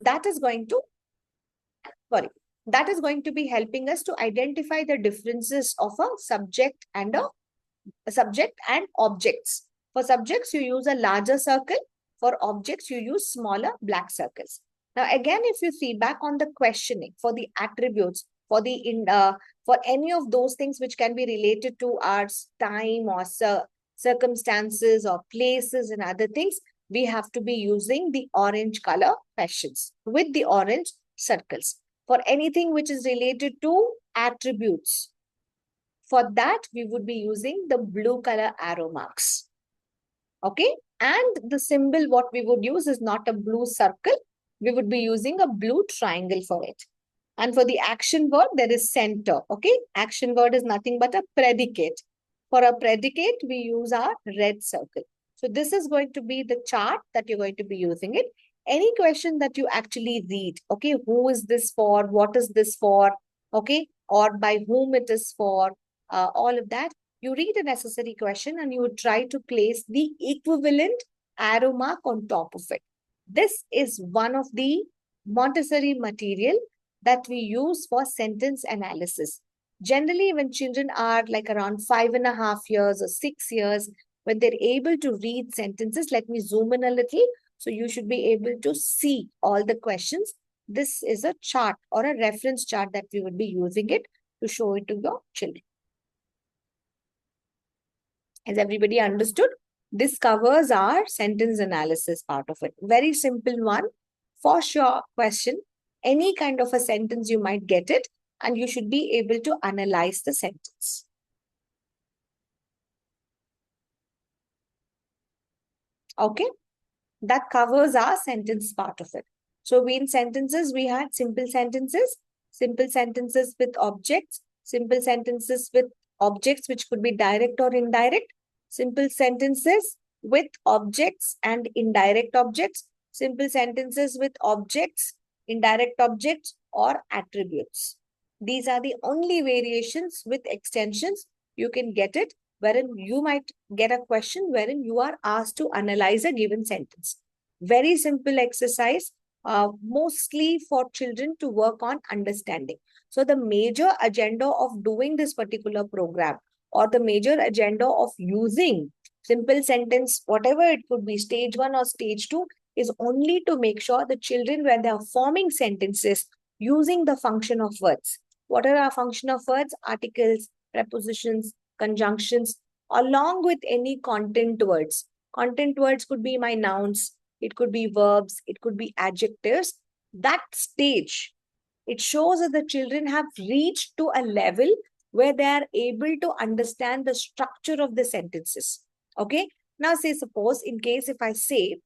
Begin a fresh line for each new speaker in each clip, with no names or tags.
that is going to, that is going to be helping us to identify the differences of a subject and objects. For subjects, you use a larger circle. For objects, you use smaller black circles. Now, again, if you see back on the questioning for the attributes, for any of those things which can be related to our time or circumstances or places and other things, we have to be using the orange color questions with the orange circles. For anything which is related to attributes, for that, we would be using the blue color arrow marks. Okay. And the symbol what we would use is not a blue circle. We would be using a blue triangle for it. And for the action word, there is center. Okay. Action word is nothing but a predicate. For a predicate, we use our red circle. So this is going to be the chart that you're going to be using it. Any question that you actually read, okay, who is this for? What is this for? Okay. Or by whom it is for? All of that. You read a necessary question and you would try to place the equivalent arrow mark on top of it. This is one of the Montessori material that we use for sentence analysis. Generally, when children are like around 5.5 years or 6 years, when they're able to read sentences, let me zoom in a little. So you should be able to see all the questions. This is a chart or a reference chart that we would be using it to show it to your children. Has everybody understood? This covers our sentence analysis part of it. Very simple one. For sure question, any kind of a sentence you might get it and you should be able to analyze the sentence. Okay. That covers our sentence part of it. So in sentences, we had simple sentences with objects, simple sentences with objects which could be direct or indirect, simple sentences with objects and indirect objects, simple sentences with objects, indirect objects, or attributes. These are the only variations with extensions you can get it, wherein you might get a question wherein you are asked to analyze a given sentence. Very simple exercise, mostly for children to work on understanding. So the major agenda of doing this particular program or the major agenda of using simple sentence, whatever it could be, stage 1 or stage 2, is only to make sure the children, when they are forming sentences using the function of words. What are our function of words? Articles, prepositions, conjunctions, along with any content words. Content words could be my nouns, it could be verbs, it could be adjectives. That stage, it shows that the children have reached to a level where they are able to understand the structure of the sentences. Okay. Now say, suppose in case if I say,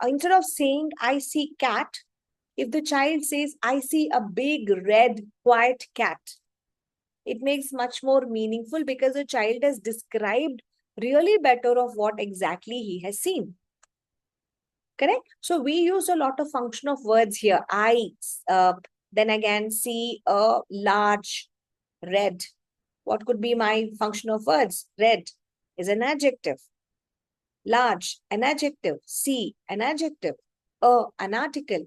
instead of saying I see cat, if the child says I see a big red white cat, it makes much more meaningful because the child has described really better of what exactly he has seen. Correct? So we use a lot of function of words here. I, then again, see a large red. What could be my function of words? Red is an adjective. Large, an adjective. See, an adjective. An article.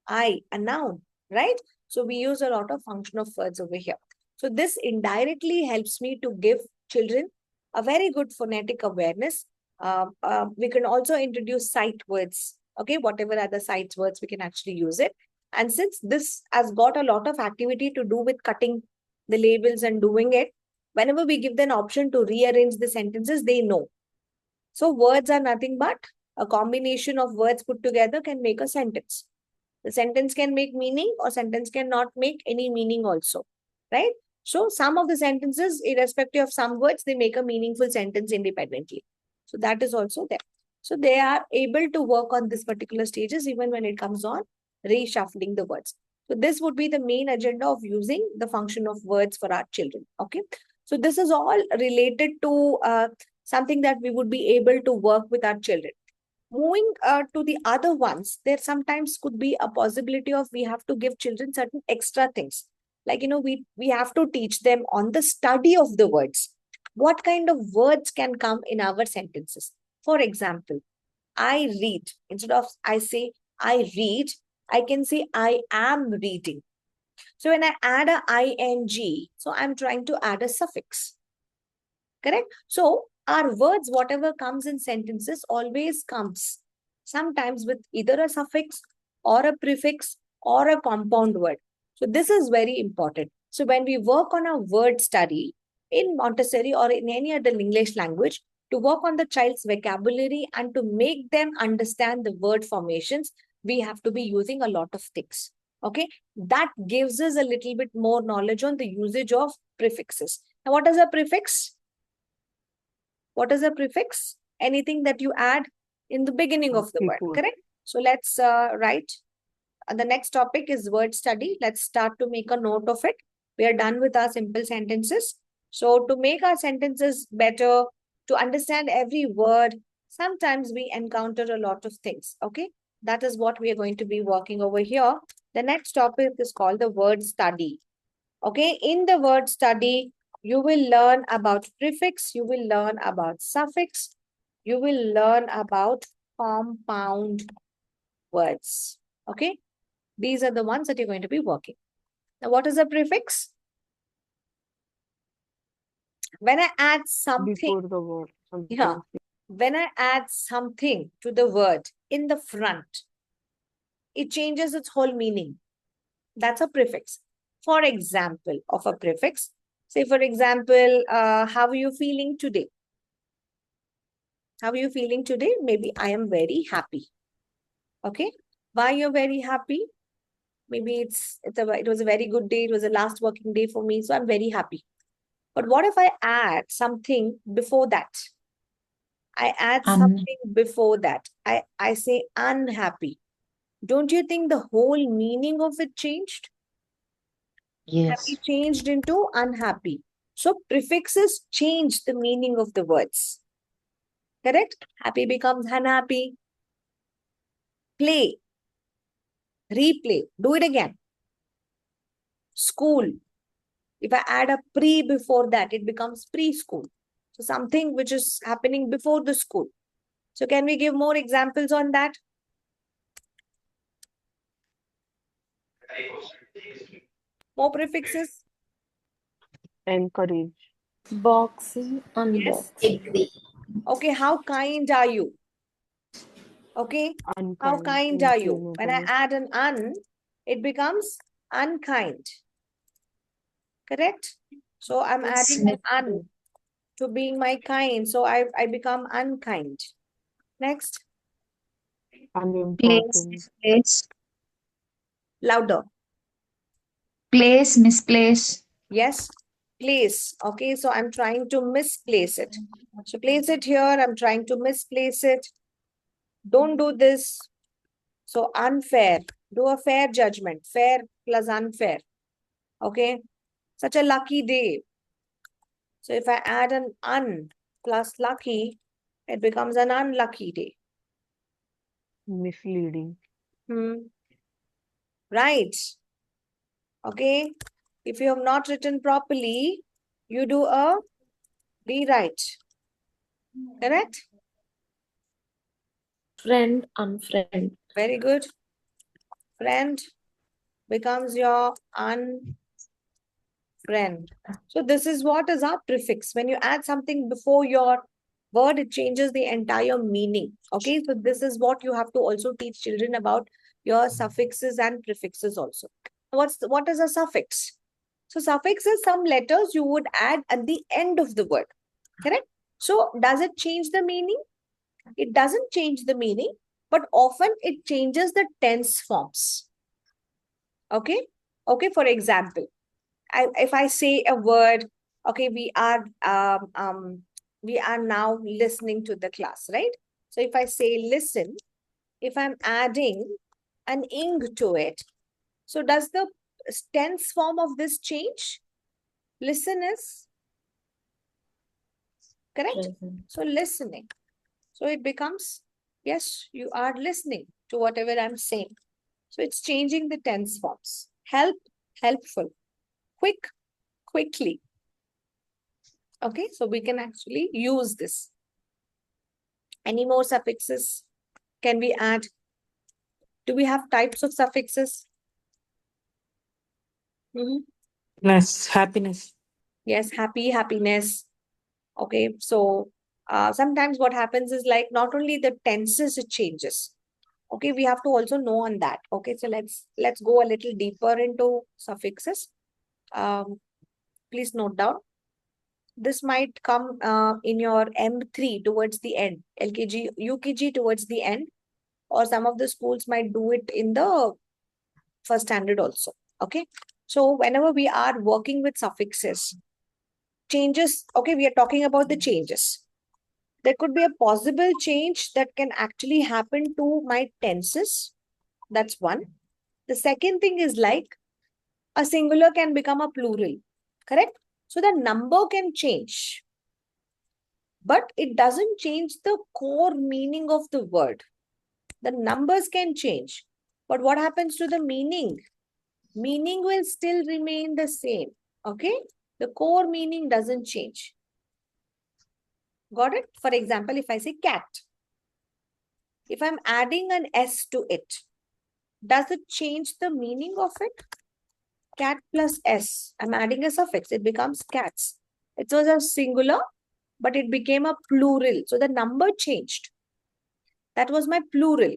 I, a noun, right? So we use a lot of function of words over here. So this indirectly helps me to give children a very good phonetic awareness. We can also introduce sight words. Okay, whatever are the sight words, we can actually use it. And since this has got a lot of activity to do with cutting the labels and doing it, whenever we give them an option to rearrange the sentences, they know. So words are nothing but a combination of words put together can make a sentence. The sentence can make meaning or sentence cannot make any meaning also, right? So some of the sentences, irrespective of some words, they make a meaningful sentence independently. So that is also there. So they are able to work on this particular stages even when it comes on reshuffling the words. So this would be the main agenda of using the function of words for our children. Okay. So this is all related to something that we would be able to work with our children. Moving to the other ones, there sometimes could be a possibility of we have to give children certain extra things. Like, we have to teach them on the study of the words. What kind of words can come in our sentences? For example, I read. Instead of I say, I read, I can say I am reading. So when I add a ing, so I'm trying to add a suffix. Correct? So our words, whatever comes in sentences, always comes sometimes with either a suffix or a prefix or a compound word. So this is very important. So when we work on a word study in Montessori or in any other English language, to work on the child's vocabulary and to make them understand the word formations, we have to be using a lot of things. Okay, that gives us a little bit more knowledge on the usage of prefixes. Now, what is a prefix? What is a prefix? Anything that you add in the beginning of the word,
Before.
correct? So let's write. The next topic is word study. Let's start to make a note of it. We are done with our simple sentences. So to make our sentences better, to understand every word, sometimes we encounter a lot of things, okay? That is what we are going to be working over here. The next topic is called the word study. Okay, in the word study, you will learn about prefix, you will learn about suffix, you will learn about compound words. Okay, these are the ones that you're going to be working. Now, what is a prefix? When I add something,
Before the word.
yeah, when I add something to the word in the front, it changes its whole meaning. That's a prefix. For example, of a prefix, say for example, how are you feeling today? How are you feeling today? Maybe I am very happy. Okay. Why you're very happy? Maybe it was a very good day. It was the last working day for me. So I'm very happy. But what if I add something before that? I add something before that. I say unhappy. Don't you think the whole meaning of it changed? Happy
Yes.
changed into unhappy. So prefixes change the meaning of the words. Correct? Happy becomes unhappy. Play. Replay. Do it again. School. If I add a pre before that, it becomes preschool. So something which is happening before the school. So can we give more examples on that? More prefixes?
Encourage.
Boxing,
Yes.
unboxing.
Okay, how kind are you? Okay, how
Unkind.
kind are you? When I
Inflammatory.
add an un, it becomes unkind. Correct? So I'm adding an un to being my kind. So I become unkind. Next,
Place,
Unimportant.
misplace.
louder.
Place, misplace.
Yes, place. Okay, so I'm trying to misplace it. So place it here. I'm trying to misplace it. Don't do this. So unfair. Do a fair judgment. Fair plus unfair. Okay, such a lucky day. So if I add an un plus lucky, it becomes an unlucky day.
Misleading.
Right. Okay. If you have not written properly, you do a rewrite. Correct?
Friend, unfriend.
Very good. Friend becomes your unfriend. So this is what is our prefix. When you add something before your word, it changes the entire meaning. Okay. So this is what you have to also teach children about your suffixes and prefixes also. What is a suffix? So suffix is some letters you would add at the end of the word. Correct? So does it change the meaning? It doesn't change the meaning, but often it changes the tense forms. Okay? Okay, for example, if I say a word, okay, we are now listening to the class, right? So if I say listen, if I'm adding an ing to it, so does the tense form of this change? Listen is correct.
Present.
So listening. So it becomes, yes, you are listening to whatever I'm saying. So it's changing the tense forms. Help, helpful. Quick, quickly. Okay, so we can actually use this. Any more suffixes can we add? Do we have types of suffixes? Mhm.
Happiness.
Yes, happy, happiness. Okay, so sometimes what happens is like not only the tenses it changes. Okay, we have to also know on that. Okay, so let's go a little deeper into suffixes. Please note down. This might come in your M3 towards the end, LKG, UKG towards the end, or some of the schools might do it in the first standard also. Okay, so whenever we are working with suffixes, changes, okay, we are talking about the changes. There could be a possible change that can actually happen to my tenses. That's one. The second thing is like a singular can become a plural, correct? So the number can change, but it doesn't change the core meaning of the word. The numbers can change, but what happens to the meaning? Meaning will still remain the same, okay? The core meaning doesn't change. Got it? For example, if I say cat, if I'm adding an S to it, does it change the meaning of it? Cat plus S, I'm adding a suffix, it becomes cats. It was a singular, but it became a plural. So the number changed. That was my plural.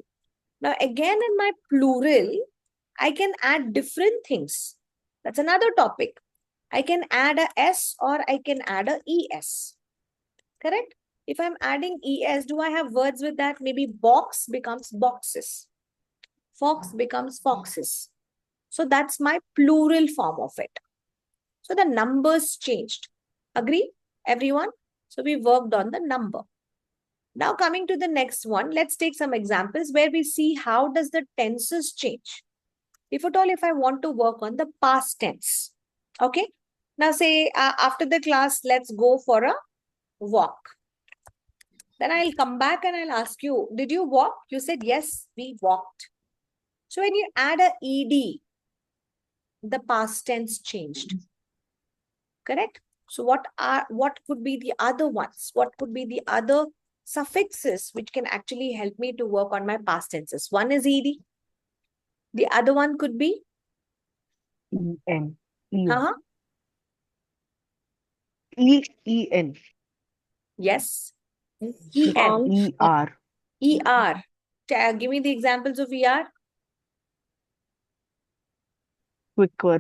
Now again in my plural, I can add different things. That's another topic. I can add a S or I can add a ES. Correct? If I'm adding ES, do I have words with that? Maybe box becomes boxes. Fox becomes foxes. So that's my plural form of it. So the numbers changed. Agree, everyone? So we worked on the number. Now coming to the next one, let's take some examples where we see how does the tenses change. If at all, if I want to work on the past tense. Okay. Now say after the class, let's go for a walk. Then I'll come back and I'll ask you, did you walk? You said, yes, we walked. So when you add a ED, the past tense changed. Correct? So what could be the other ones? What could be the other suffixes which can actually help me to work on my past tenses? One is ED. The other one could be
EN. EN.
uh-huh.
EN.
Yes.
Strong.
ER.
ER. Give me the examples of ER.
Quicker.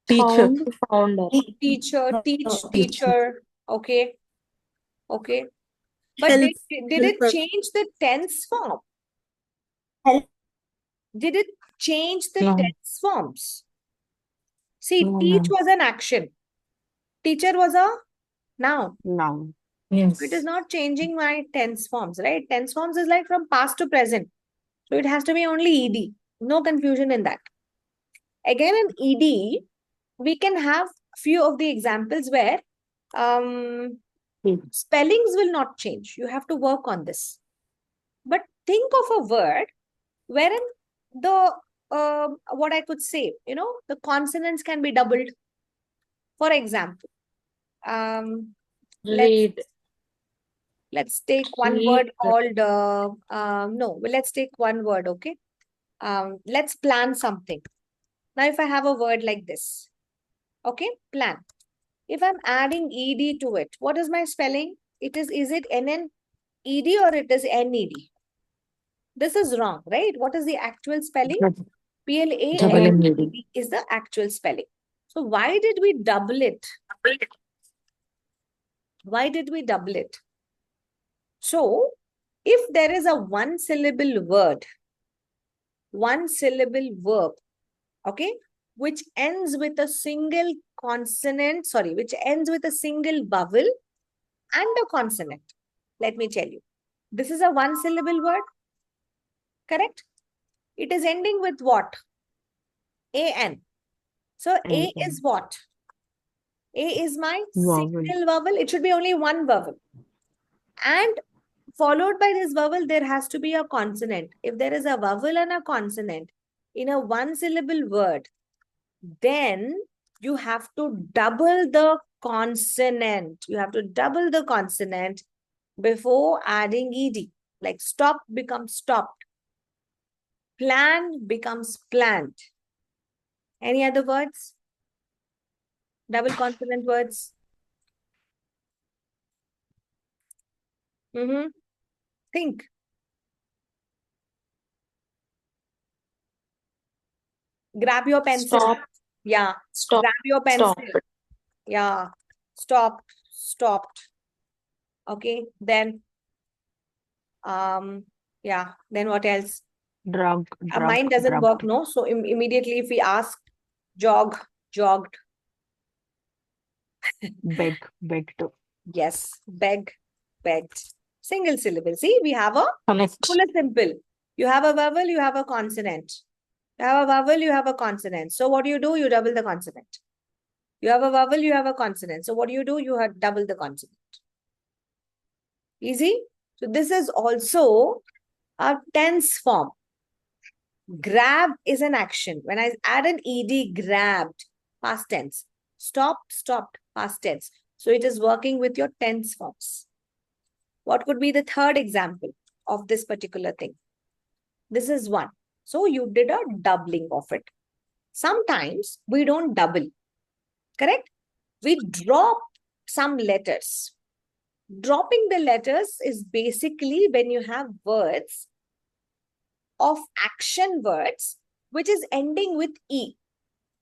Teacher.
Found. Founder.
Teacher, teach,
Teacher.
teacher. Okay. Okay. But
Help.
did it
Helper.
change the tense form?
Help.
Did it change the
No.
tense forms? See,
No,
teach
ma'am.
was an action. Teacher was a noun.
Noun.
Yes.
It is not changing my tense forms, right? Tense forms is like from past to present. So it has to be only ED. No confusion in that. Again, in ED, we can have few of the examples where spellings will not change. You have to work on this. But think of a word wherein the, what I could say, the consonants can be doubled. For example,
Read.
let's take one
Read.
word called, no, let's take one word, okay? Let's plan something. Now, if I have a word like this, okay, plan. If I'm adding ED to it, what is my spelling? Is it NNED or it is NED? This is wrong, right? What is the actual spelling? PLANED is the actual spelling. So why did we double it? Why did we double it? So if there is a one syllable word, one syllable verb, okay, which ends with a single consonant, which ends with a single vowel and a consonant. Let me tell you. This is a one syllable word, correct? It is ending with what? AN. So A is what? A is my
Vowel.
single vowel. It should be only one vowel. And followed by this vowel, there has to be a consonant. If there is a vowel and a consonant in a one syllable word, then you have to double the consonant. You have to double the consonant before adding ED. Like stop becomes stopped. Plan becomes planned. Any other words? Double consonant words? Think. Grab your pencil.
Stop.
Yeah.
Stop.
Grab your pencil.
Stop.
Yeah. Stopped. Stopped. Okay. Then, yeah. Then what else?
Drug,
Our
drug,
mind doesn't
drugged.
work, no? So immediately if we ask, jog, jogged.
Beg, begged.
Yes. Beg, begged. Single syllable. See, we have a
Connect.
full simple. You have a vowel, you have a consonant. You have a vowel, you have a consonant. So what do? You double the consonant. You have a vowel, you have a consonant. So what do? You have double the consonant. Easy? So this is also a tense form. Grab is an action. When I add an ed, grabbed, past tense. Stopped, stopped, past tense. So it is working with your tense forms. What could be the third example of this particular thing? This is one. So you did a doubling of it. Sometimes we don't double. Correct? We drop some letters. Dropping the letters is basically when you have words of action words which is ending with E.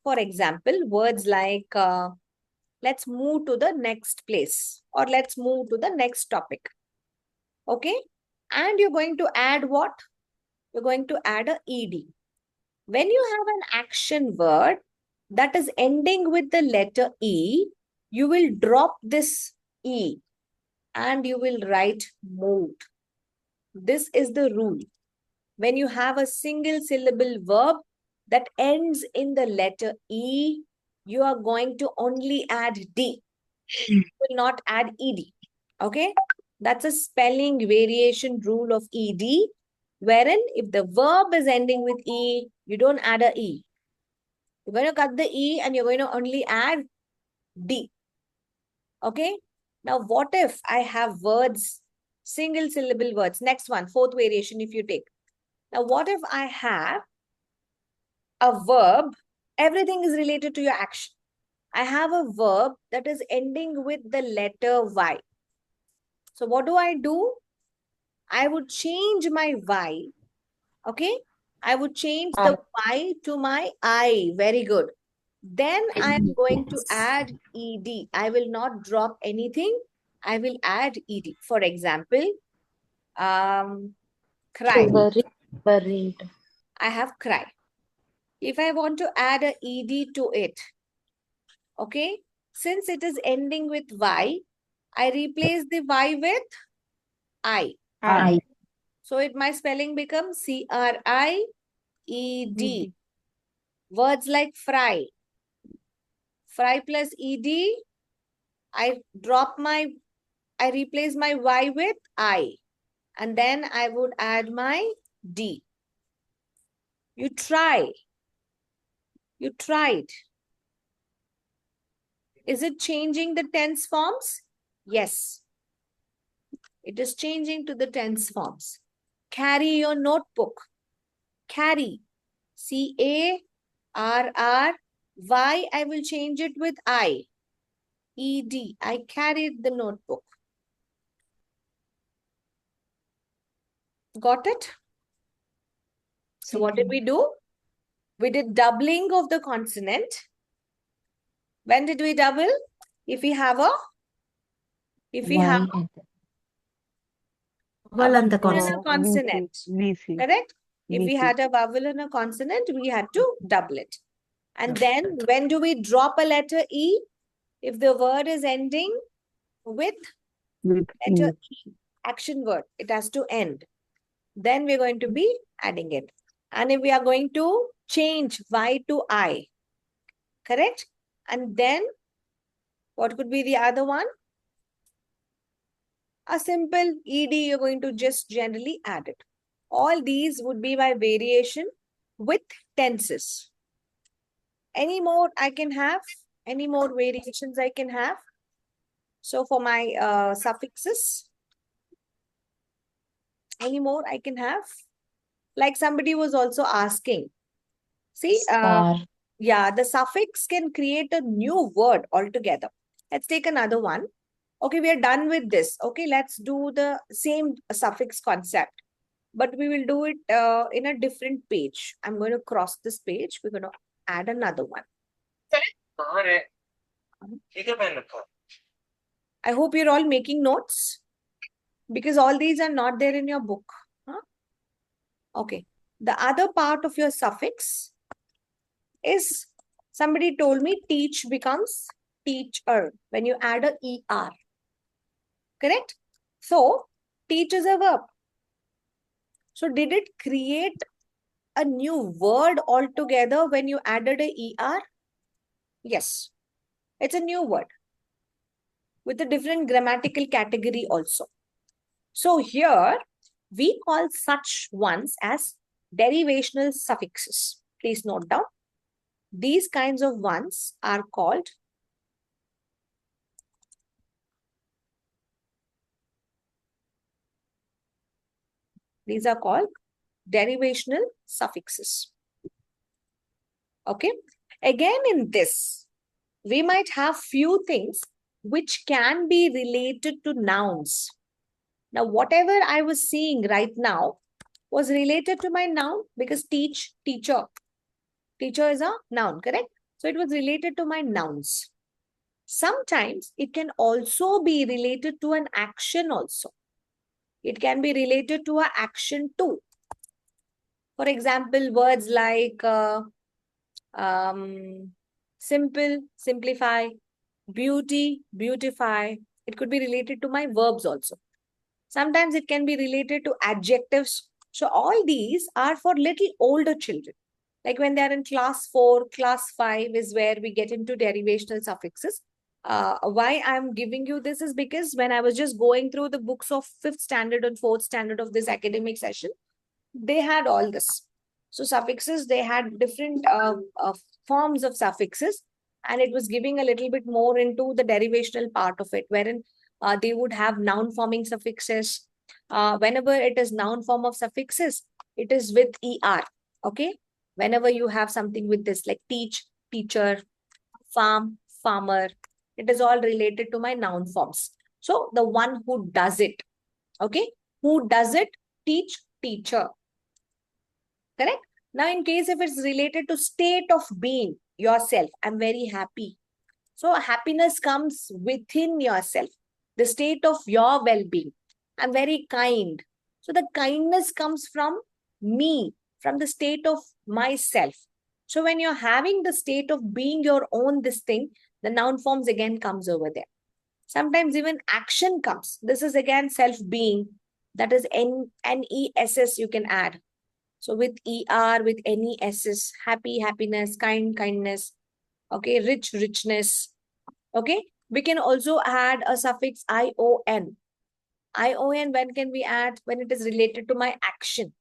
For example, words like let's move to the next place or let's move to the next topic. Okay? And you're going to add what? You're going to add a ed. When you have an action word that is ending with the letter E, you will drop this E and you will write moved. This is the rule. When you have a single syllable verb that ends in the letter E, you are going to only add D. You will not add ED. Okay? That's a spelling variation rule of ED, wherein if the verb is ending with E, you don't add a E. You're going to cut the E and you're going to only add D. Okay? Now, what if I have words, single syllable words? Next one, fourth variation if you take. Now, what if I have a verb? Everything is related to your action. I have a verb that is ending with the letter Y. So, what do? I would change my Y. Okay? I would change the Y to my I. Very good. Then I am going to add ed. I will not drop anything. I will add ed. For example, cry.
Worried.
I have cry. If I want to add a ed to it, okay, since it is ending with Y, I replace the Y with I.
I.
So my spelling becomes CRIED. Words like fry. Fry plus ed, I replace my Y with I. And then I would add my D. You try. You tried. Is it changing the tense forms? Yes. It is changing to the tense forms. Carry your notebook. Carry. CARRY. I will change it with I. ED. I carried the notebook. Got it? So what did we do? We did doubling of the consonant. When did we double? If we have a
Y.
vowel and a
VC,
consonant.
VC,
Correct? If we
VC.
had a vowel and a consonant, we had to double it. And then when do we drop a letter E? If the word is ending with
With
letter
E.
E, action word, it has to end. Then we're going to be adding it. And if we are going to change Y to I, correct? And then what could be the other one? A simple ED, you're going to just generally add it. All these would be my variation with tenses. Any more I can have? Any more variations I can have? So for my suffixes, any more I can have? Like somebody was also asking. See,
Star.
yeah, the suffix can create a new word altogether. Let's take another one. Okay, we are done with this. Okay, let's do the same suffix concept, but we will do it in a different page. I'm going to cross this page. We're going to add another one. I hope you're all making notes because all these are not there in your book. Huh? Okay. The other part of your suffix is, somebody told me teach becomes teacher when you add a ER. Correct? So, teach is a verb. So, did it create a new word altogether when you added a ER? Yes. It's a new word with a different grammatical category also. So, here we call such ones as derivational suffixes. Please note down. These kinds of ones are called derivational suffixes. Okay. Again, in this, we might have few things which can be related to nouns. Now, whatever I was seeing right now was related to my noun because teacher. Teacher is a noun, correct? So it was related to my nouns. Sometimes it can also be related to an action also. It can be related to an action too. For example, words like simple, simplify, beauty, beautify. It could be related to my verbs also. Sometimes it can be related to adjectives. So all these are for little older children. Like when they're in class 4, class 5 is where we get into derivational suffixes. Why I'm giving you this is because when I was just going through the books of 5th standard and 4th standard of this academic session, they had all this. So suffixes, they had different forms of suffixes, and it was giving a little bit more into the derivational part of it, wherein they would have noun forming suffixes. Whenever it is noun form of suffixes, it is with ER. Okay. Whenever you have something with this, like teach, teacher, farm, farmer, it is all related to my noun forms. So the one who does it, okay, who does it, teach, teacher. Correct? Now, in case if it's related to state of being yourself, I'm very happy. So happiness comes within yourself, the state of your well-being. I'm very kind. So the kindness comes from me, from the state of myself. So when you're having the state of being your own this thing, the noun forms again comes over there. Sometimes even action comes. This is again self-being. That is N-E-S-S you can add. So with ER, with NESS, happy, happiness, kind, kindness, okay, rich, richness, okay. We can also add a suffix ION. ION, when can we add? When it is related to my action.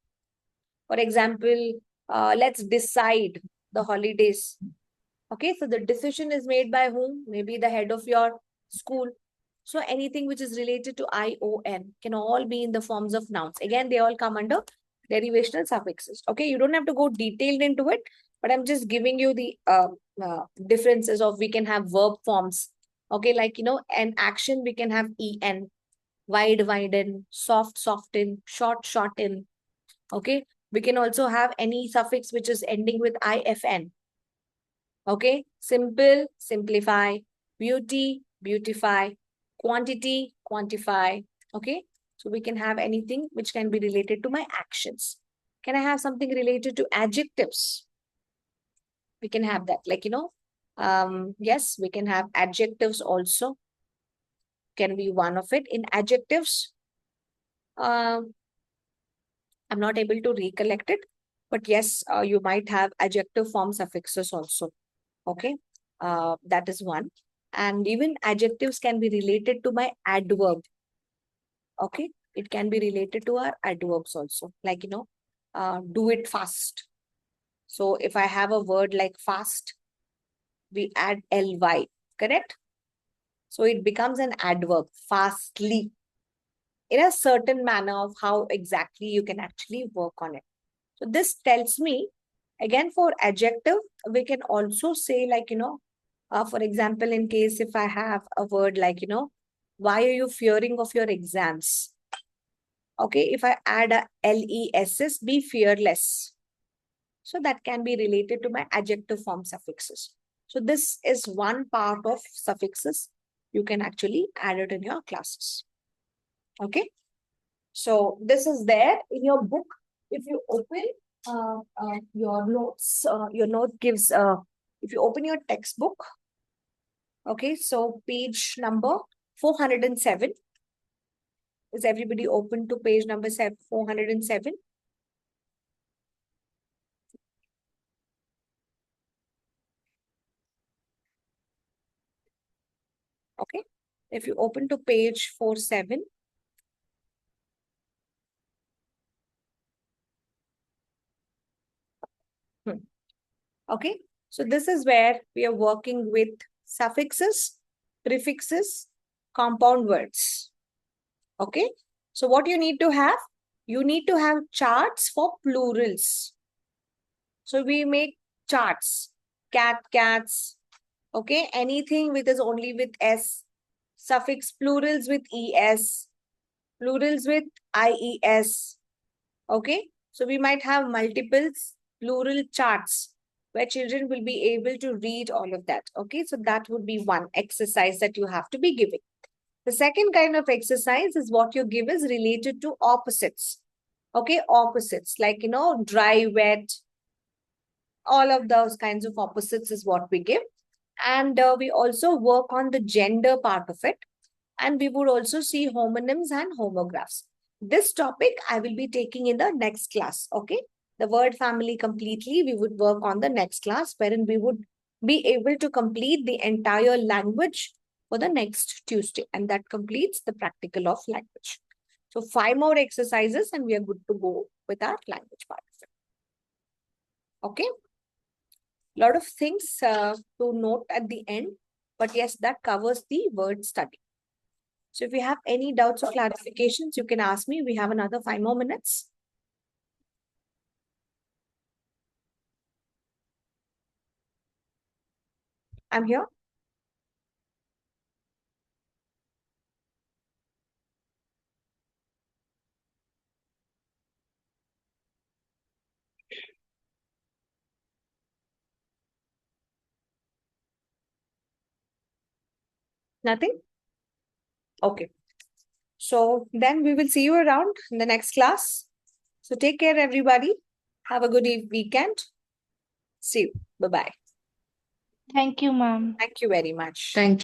For example, let's decide the holidays. Okay, so the decision is made by whom? Maybe the head of your school. So anything which is related to ION can all be in the forms of nouns. Again, they all come under derivational suffixes. Okay, you don't have to go detailed into it, but I'm just giving you the differences of we can have verb forms. Okay, like, an action, we can have EN, wide, widen, soft, soften, short, shorten. Okay, we can also have any suffix which is ending with IFN. Okay, simple, simplify, beauty, beautify, quantity, quantify. Okay, so we can have anything which can be related to my actions. Can I have something related to adjectives? We can have that, like, yes, we can have adjectives also. Can be one of it. In adjectives, I'm not able to recollect it, but yes, you might have adjective form suffixes also. Okay, that is one. And even adjectives can be related to my adverb. Okay, it can be related to our adverbs also. Like, do it fast. So if I have a word like fast, we add ly, correct? So it becomes an adverb, fastly, in a certain manner of how exactly you can actually work on it. So this tells me, again, for adjective, we can also say like, for example, in case if I have a word like, why are you fearing of your exams? Okay, if I add a LESS, be fearless. So that can be related to my adjective form suffixes. So this is one part of suffixes. You can actually add it in your classes. Okay. So this is there in your book. If you open your notes, your note gives, if you open your textbook, okay, so page number 407. Is everybody open to page number 407? Okay. If you open to page 47, okay. So this is where we are working with suffixes, prefixes, compound words. Okay. So what you need to have? You need to have charts for plurals. So we make charts, cat, cats, okay. Anything with is only with S, suffix plurals with ES, plurals with IES, okay. So we might have multiples plural charts where children will be able to read all of that, okay. So that would be one exercise that you have to be giving. The second kind of exercise is what you give is related to opposites. Okay, opposites like, dry, wet, all of those kinds of opposites is what we give. And we also work on the gender part of it. And we would also see homonyms and homographs. This topic I will be taking in the next class, okay? The word family completely, we would work on the next class, wherein we would be able to complete the entire language for the next Tuesday. And that completes the practical of language. So 5 more exercises and we are good to go with our language part of it. Okay? Lot of things to note at the end, but yes, that covers the word study. So if you have any doubts or clarifications, you can ask me. We have another 5 more minutes. I'm here. Nothing? Okay. So then we will see you around in the next class. So take care, everybody. Have a good weekend. See you. Bye-bye.
Thank you, ma'am.
Thank you very much.
Thank